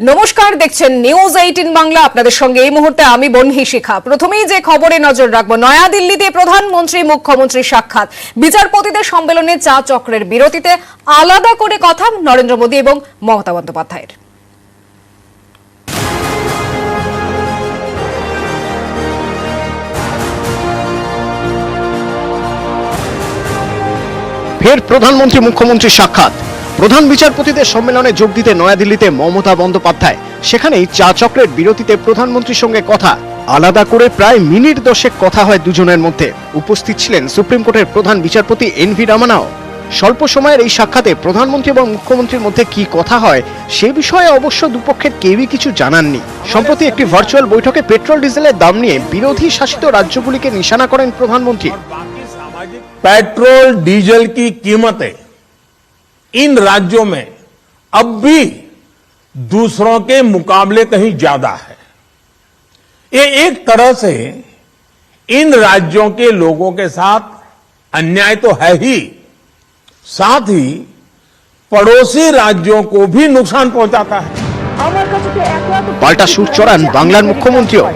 নমস্কার, দেখছেন নিউজ 18 বাংলা। আপনাদের সঙ্গে এই মুহূর্তে আমি বনহি শিখা। প্রথমেই যে খবরে নজর রাখবো, নয়াদিল্লিতে প্রধানমন্ত্রী মুখ্যমন্ত্রী সাক্ষাৎ। বিচারপতিদের সম্মেলনে চা চক্রের বিরতিতে আলাদা করে কথা নরেন্দ্র মোদী এবং মমতা বন্দ্যোপাধ্যায়ের। ফের প্রধানমন্ত্রী মুখ্যমন্ত্রীর সাক্ষাৎ। প্রধান বিচারপতিদের সম্মেলনে যোগ দিতে নয়াদিল্লিতে মমতা বন্দ্যোপাধ্যায়। সেখানেই চা চক্রের বিরতিতে প্রধানমন্ত্রীর সঙ্গে কথা। আলাদা করে প্রায় মিনিট 10 কথা হয় দুজনের মধ্যে। উপস্থিত ছিলেন সুপ্রিম কোর্টের প্রধান বিচারপতি এনভি রামানাও। স্বল্প সময়ের এই সাক্ষাতে প্রধানমন্ত্রী এবং মুখ্যমন্ত্রীর মধ্যে কি কথা হয় সে বিষয়ে অবশ্য দুপক্ষের কেউই কিছু জানাননি। সম্প্রতি একটি ভার্চুয়াল বৈঠকে পেট্রোল ডিজেলের দাম নিয়ে বিরোধী শাসিত রাজ্যগুলিকে নিশানা করেন প্রধানমন্ত্রী। पेट्रोल डीजल की कीमतें इन राज्यों में अब भी दूसरों के मुकाबले कहीं ज्यादा है। ये एक तरह से इन राज्यों के लोगों के साथ अन्याय तो है ही, साथ ही पड़ोसी राज्यों को भी नुकसान पहुंचाता है। পাল্টা সুর চড়ান বাংলার মুখ্যমন্ত্রীও।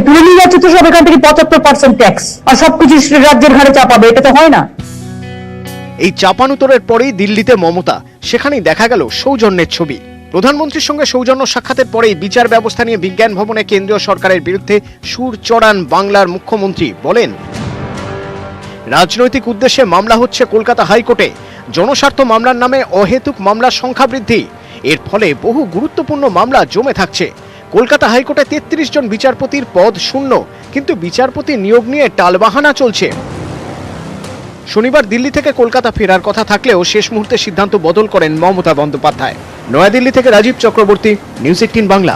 তুলে নিয়ে যাচ্ছে তো সব এখান থেকে 75% ট্যাক্স, আর সবকিছু রাজ্যের ঘাড়ে চাপাবে, এটা তো হয় না। এই চাপানুতরের পরেই দিল্লিতে মমতা। সেখানেই দেখা গেল সৌজন্যের ছবি। প্রধানমন্ত্রীর সঙ্গে সৌজন্য সাক্ষাতের পরেই বিচার ব্যবস্থা নিয়ে বিজ্ঞান ভবনে কেন্দ্রীয় সরকারের বিরুদ্ধে সুর চড়ান বাংলার মুখ্যমন্ত্রী। বলেন, রাজনৈতিক উদ্দেশ্যে মামলা হচ্ছে কলকাতা হাইকোর্টে। জনস্বার্থ মামলার নামে অহেতুক মামলার সংখ্যা বৃদ্ধি। এর ফলে বহু গুরুত্বপূর্ণ মামলা জমে থাকছে। কলকাতা হাইকোর্টে 33 জন বিচারপতির পদ শূন্য, কিন্তু বিচারপতি নিয়োগ নিয়ে টালবাহানা চলছে। শনিবার দিল্লি থেকে কলকাতা ফেরার কথা থাকলেও শেষ মুহূর্তে সিদ্ধান্ত বদল করেন মমতা বন্দ্যোপাধ্যায়। নয়াদিল্লি থেকে রাজীব চক্রবর্তী, নিউজ 18 বাংলা।